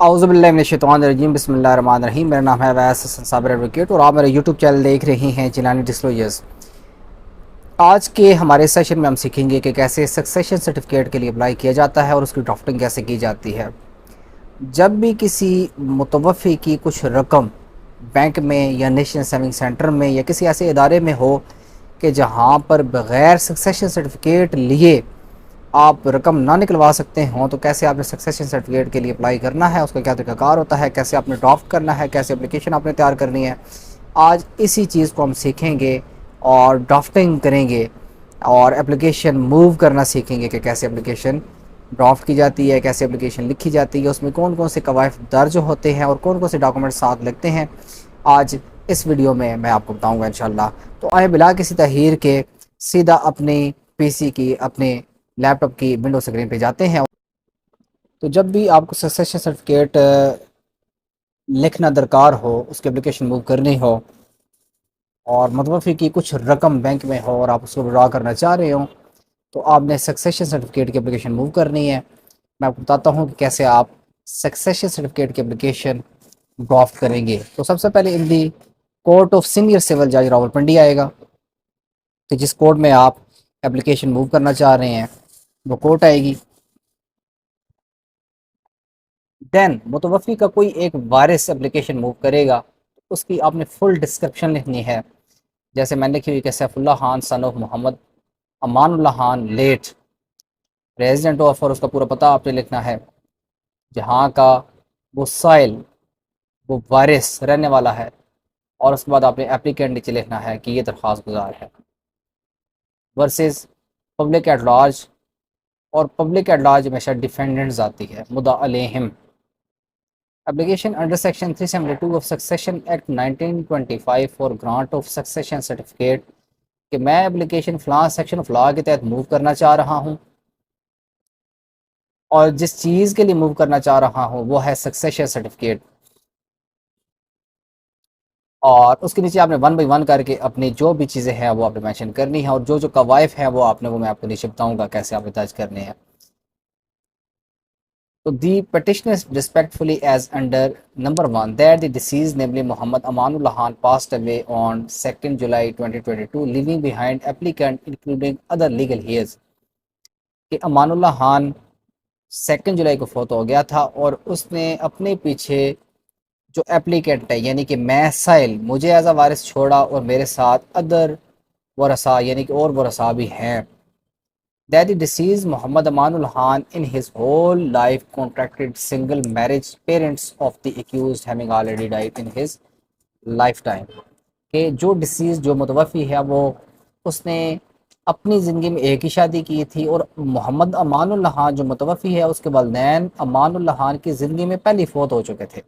औज़ुबिल्लाहिमिनश्शैतानिर्रजीम बिस्मिल्लाहिर्रहमानिर्रहीम। मेरा नाम है वैस हसन साबिर एडवोकेट और आप मेरा यूट्यूब चैनल देख रहे हैं जिलानी डिस्क्लोजर्स। आज के हमारे सेशन में हम सीखेंगे कि कैसे सक्सेशन सर्टिफिकेट के लिए अप्लाई किया जाता है और उसकी ड्राफ्टिंग कैसे की जाती है। जब भी किसी मुतवफ़ी की कुछ रकम बैंक में या नेशनल सेविंग सेंटर में या किसी ऐसे इदारे में हो कि जहाँ पर बग़ैर सक्सेशन सर्टिफिकेट लिए आप रकम ना निकलवा सकते हों, तो कैसे आपने सक्सेशन सर्टिफिकेट के लिए अप्लाई करना है, उसका क्या तरीकाकार होता है, कैसे आपने ड्राफ्ट करना है, कैसे एप्लीकेशन आपने तैयार करनी है। आज इसी चीज़ को हम सीखेंगे और ड्राफ्टिंग करेंगे और एप्लीकेशन मूव करना सीखेंगे कि कैसे एप्लीकेशन ड्राफ्ट की जाती है, कैसे एप्लीकेशन लिखी जाती है, उसमें कौन कौन से कवायद दर्ज होते हैं और कौन कौन से डॉक्यूमेंट साथ लगते हैं। आज इस वीडियो में मैं आपको बताऊँगा इंशाल्लाह। तो आए बिला किसी तहीर के सीधा अपनी पीसी की अपने लैपटॉप की विंडो स्क्रीन पे जाते हैं। तो जब भी आपको सक्सेशन सर्टिफिकेट लिखना दरकार हो, उसकी एप्लीकेशन मूव करनी हो और मुतवफ़ी की कुछ रकम बैंक में हो और आप उसको विड्रॉ करना चाह रहे हो, तो आपने सक्सेशन सर्टिफिकेट की एप्लीकेशन मूव करनी है। मैं आपको बताता हूँ कि कैसे आप सक्सेशन सर्टिफिकेट की एप्लीकेशन ड्राफ्ट करेंगे। तो सबसे पहले इन दी कोर्ट ऑफ सीनियर सिविल जज रावलपिंडी आएगा, कि जिस कोर्ट में आप एप्लीकेशन मूव करना चाह रहे हैं वो कोर्ट आएगी। देन मुतवफ़ी का कोई एक वारिस एप्लीकेशन मूव करेगा, उसकी आपने फुल डिस्क्रिप्शन लिखनी है। जैसे मैंने लिखी हुई कि Saifullah Khan son of Mohammad Amanullah Khan late, resident of, और उसका पूरा पता आपने लिखना है, जहाँ का वो साइल वो वारिस रहने वाला है। और उसके बाद आपने एप्लीकेंट नीचे लिखना है कि ये दरख्वास्त गुजार है वर्सेस पब्लिक एट लार्ज। और पब्लिक एट लार्ज हमेशा डिफेंडेंट्स आती है, मुद्दा अलैहिम। Application under Section 372 of Succession Act 1925 for grant of succession certificate, कि मैं एप्लीकेशन फ़लाँ सेक्शन ऑफ लॉ के तहत मूव करना चाह रहा हूँ और जिस चीज़ के लिए मूव करना चाह रहा हूँ वो है सक्सेशन सर्टिफिकेट। और उसके नीचे आपने वन बाई वन करके अपनी जो भी चीज़ें हैं वो आपने मेंशन करनी है और जो जो कवायफ हैं वो आपने, वो मैं आपको नीचे बताऊँगा कैसे आपने दर्ज करने हैं। So the petitioner respectfully as under number 1 that the deceased, namely Muhammad Amanullah Khan, passed away on 2nd July 2022, leaving behind applicant including other legal heirs, कि अमानुल्लाह खान 2 जुलाई को फोत हो गया था और उसने अपने पीछे जो एप्लीकेंट है यानी कि मैं साइल, मुझे एज अ वारिस छोड़ा और मेरे साथ अदर वरसा यानी कि और वरसा भी हैं। That the deceased Muhammad Amanul Khan in his whole life contracted single marriage, parents of the accused having already died in his lifetime, कि जो डिसीज जो मुतवफ़ी है वो उसने अपनी ज़िंदगी में एक ही शादी की थी और मोहम्मद अमानुल्लाह खान जो मुतवफ़ी है उसके वालिदैन अमानुल्लाह खान की ज़िंदगी में पहले फोत हो चुके थे।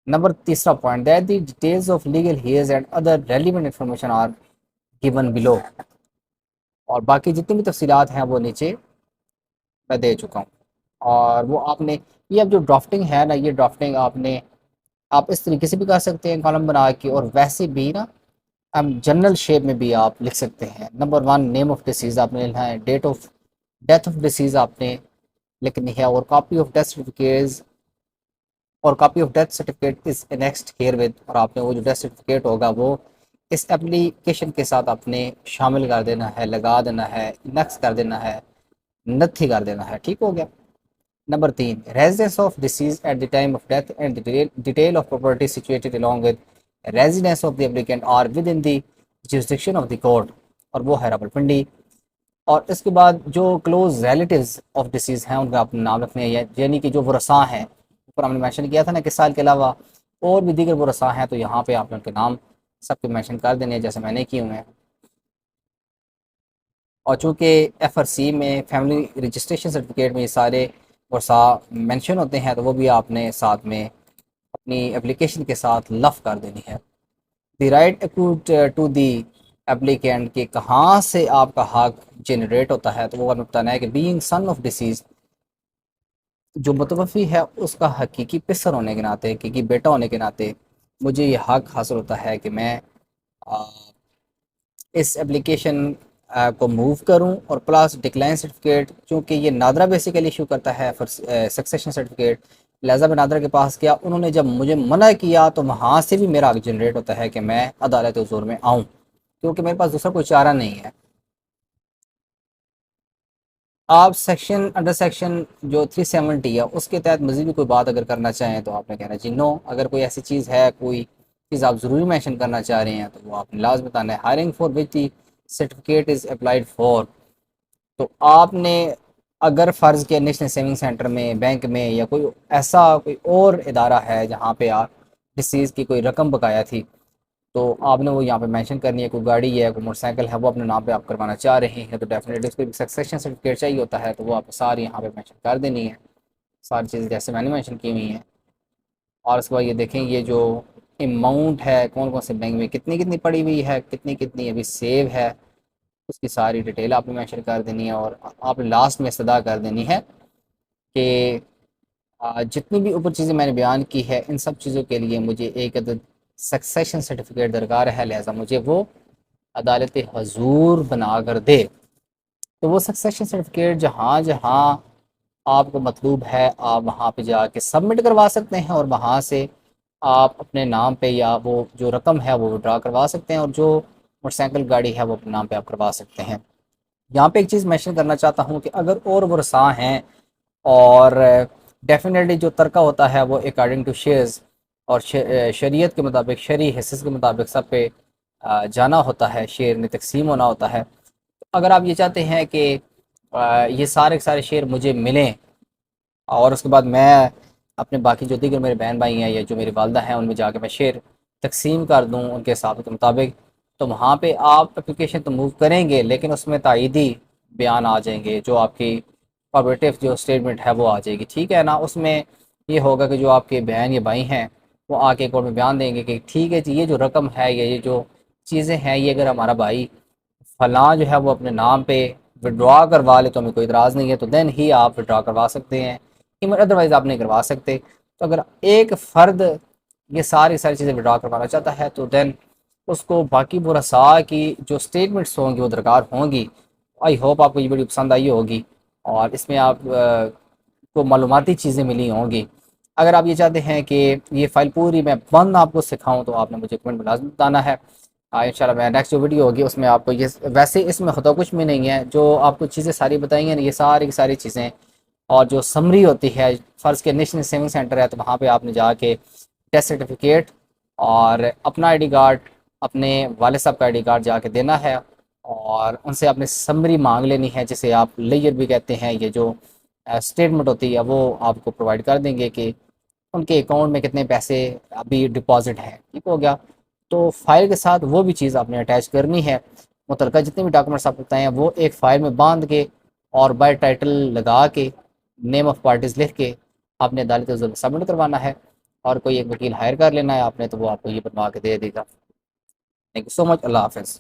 नंबर तीसरा point, that the details of legal heirs and other relevant information are given below, और बाकी जितनी भी तफसीलात हैं वो नीचे मैं दे चुका हूँ। और वो आपने, ये अब जो ड्राफ्टिंग है ना, ये ड्राफ्टिंग आपने आप इस तरीके से भी कर सकते हैं कॉलम बना के, और वैसे भी ना हम जनरल शेप में भी आप लिख सकते हैं। नंबर 1 नेम ऑफ डिसीज़ आपने लिखना है, date of death of deceased आपने लिखनी है, और कॉपी ऑफ डेथ सर्टिफिकेट, और copy of death certificate is next here with, और आपने वो जो डेथ सर्टिफिकेट होगा वो इस एप्लीकेशन के साथ आपने शामिल कर देना है, लगा देना है, नेक्स कर देना है, नथी कर देना है। ठीक हो गया। Number 3 residence of deceased at the time of death and detail of property situated along with residence of the applicant are within the jurisdiction of the court, और वो है रावलपिंडी। और इसके बाद जो क्लोज रिलेटिव्स ऑफ डिसीज हैं उनका अपने नाम रखने हैं, यानी कि जो वरसा हैं, ऊपर हमने मेंशन किया था ना कि साल के अलावा और भी दीगर वरसा हैं, तो यहाँ पे आपने उनके नाम सबके मेंशन कर देने हैं जैसे मैंने किए हुए हैं। और चूँकि एफआरसी में फैमिली रजिस्ट्रेशन सर्टिफिकेट में ये सारे वरसा मेंशन होते हैं, तो वो भी आपने साथ में अपनी एप्लीकेशन के साथ लफ कर देनी है। The right accrued to the applicant, के कहाँ से आपका हक जनरेट होता है, तो वो हमें बताना है कि बीइंग सन ऑफ डिसीज, जो मुतवफ़ी है उसका हकीकी पिसर होने के नाते, हकीकी बेटा होने के नाते मुझे ये हक हासिल होता है कि मैं आ, इस एप्लीकेशन को मूव करूं, और प्लस डिक्लाइन सर्टिफिकेट, चूँकि ये नादरा बेसिकली इशू करता है फॉर सक्सेशन सर्टिफिकेट, लिहाजा मैं नादरा के पास गया, उन्होंने जब मुझे मना किया तो वहाँ से भी मेरा हक जनरेट होता है कि मैं अदालत हुज़ूर में आऊँ, क्योंकि मेरे पास दूसरा कोई चारा नहीं है। आप सेक्शन अंडर सेक्शन जो 370 है उसके तहत मज़ीद भी कोई बात अगर करना चाहें तो आपने कहना जी नो। अगर कोई ऐसी चीज़ है, कोई चीज़ आप ज़रूरी मेंशन करना चाह रहे हैं तो वो आपने लास्ट बताना है। Hiring for which the certificate is applied for, तो आपने अगर फ़र्ज़ किया नेशनल सेविंग सेंटर में, बैंक में, या कोई ऐसा कोई और इदारा है जहाँ पे आप डिसीज़ की कोई रकम बकाया थी, तो आपने वो यहाँ पे मेंशन करनी है। कोई गाड़ी है, कोई मोटरसाइकिल है, वो अपने नाम पे आप करवाना चाह रहे हैं तो डेफिनेटली उसको सक्सेशन सर्टिफिकेट चाहिए होता है, तो वो आपको सारी यहाँ पे मेंशन कर देनी है, सारी चीज़ें जैसे मैंने मेंशन की हुई हैं। और उसके बाद ये देखें, ये जो अमाउंट है कौन कौन से बैंक में कितनी कितनी पड़ी हुई है, कितनी कितनी अभी सेव है, उसकी सारी डिटेल आपने मेंशन कर देनी है। और आपने लास्ट में इस्तदा कर देनी है कि जितनी भी ऊपर चीज़ें मैंने बयान की है, इन सब चीज़ों के लिए मुझे एक अदद सक्सेशन सर्टिफिकेट दरकार है, लिहाजा मुझे वो अदालत हजूर बना कर दे। तो वो सक्सेशन सर्टिफिकेट जहाँ जहाँ आपको मतलूब है आप वहाँ पे जाके सबमिट करवा सकते हैं, और वहाँ से आप अपने नाम पे या वो जो रकम है वो विड्रा करवा सकते हैं, और जो मोटरसाइकिल गाड़ी है वो अपने नाम पे आप करवा सकते हैं। यहाँ पे एक चीज़ मेंशन करना चाहता हूँ कि अगर और वरसा हैं, और डेफिनेटली जो तर्का होता है वो अकॉर्डिंग टू शेयर्स और शरीयत के मुताबिक, शरई हिस्स के मुताबिक सब पे जाना होता है, शेयर में तकसीम होना होता है। तो अगर आप ये चाहते हैं कि ये सारे के सारे शेयर मुझे मिलें, और उसके बाद मैं अपने बाकी जो दीगर मेरे बहन भाई हैं या जो मेरी वालदा हैं उनमें जाके मैं शेयर तकसीम कर दूँ उनके हिसाब के मुताबिक, तो वहाँ पे आप एप्लीकेशन तो मूव करेंगे, लेकिन उसमें तायीदी बयान आ जाएंगे, जो आपकी कॉपरेटिव जो स्टेटमेंट है वो आ जाएगी, ठीक है ना। उसमें ये होगा कि जो आपके बहन या भाई हैं वो आके कोर्ट में बयान देंगे कि ठीक है जी, ये जो रकम है या ये जो चीज़ें हैं, ये अगर हमारा भाई फलां जो है वो अपने नाम पे विड्रॉ करवा ले तो हमें कोई इतराज़ नहीं है, तो देन ही आप विड्रॉ करवा सकते हैं, अदरवाइज़ आप नहीं करवा सकते। तो अगर एक फ़र्द ये सारी चीज़ें विड्रॉ करवाना चाहता है तो देन उसको बाकी पूरा सा की जो स्टेटमेंट्स होंगी वो दरकार होंगी। आई होप आपको ये वीडियो पसंद आई होगी, और इसमें आप को मालूमाती चीज़ें मिली होंगी। अगर आप ये चाहते हैं कि ये फ़ाइल पूरी मैं बंद आपको सिखाऊं तो आपने मुझे कमेंट में लाज़मी बताना है। इंशाल्लाह मैं नेक्स्ट जो वीडियो होगी उसमें आपको ये, वैसे इसमें होता कुछ भी नहीं है, जो आपको चीज़ें सारी बताई हैं ये सारी की सारी चीज़ें, और जो समरी होती है, फ़र्ज़ के नेशनल सेविंग सेंटर है तो वहाँ पे आपने जाके टेस्ट सर्टिफिकेट और अपना आईडी कार्ड, अपने वाले साहब का आईडी कार्ड जाके देना है, और उनसे आपने समरी मांग लेनी है, जिसे आप लेयर भी कहते हैं। ये जो स्टेटमेंट होती है वो आपको प्रोवाइड कर देंगे कि उनके अकाउंट में कितने पैसे अभी डिपॉजिट हैं, ठीक हो गया। तो फाइल के साथ वो भी चीज़ आपने अटैच करनी है, मुतलका जितने भी डॉक्यूमेंट्स आप बताए हैं वो एक फ़ाइल में बांध के और बाय टाइटल लगा के नेम ऑफ़ पार्टीज़ लिख के आपने अदालत में सबमिट करवाना है, और कोई एक वकील हायर कर लेना है आपने, तो वो आपको ये बनवा के दे देगा। Thank you so much. अल्लाह हाफ़िज़।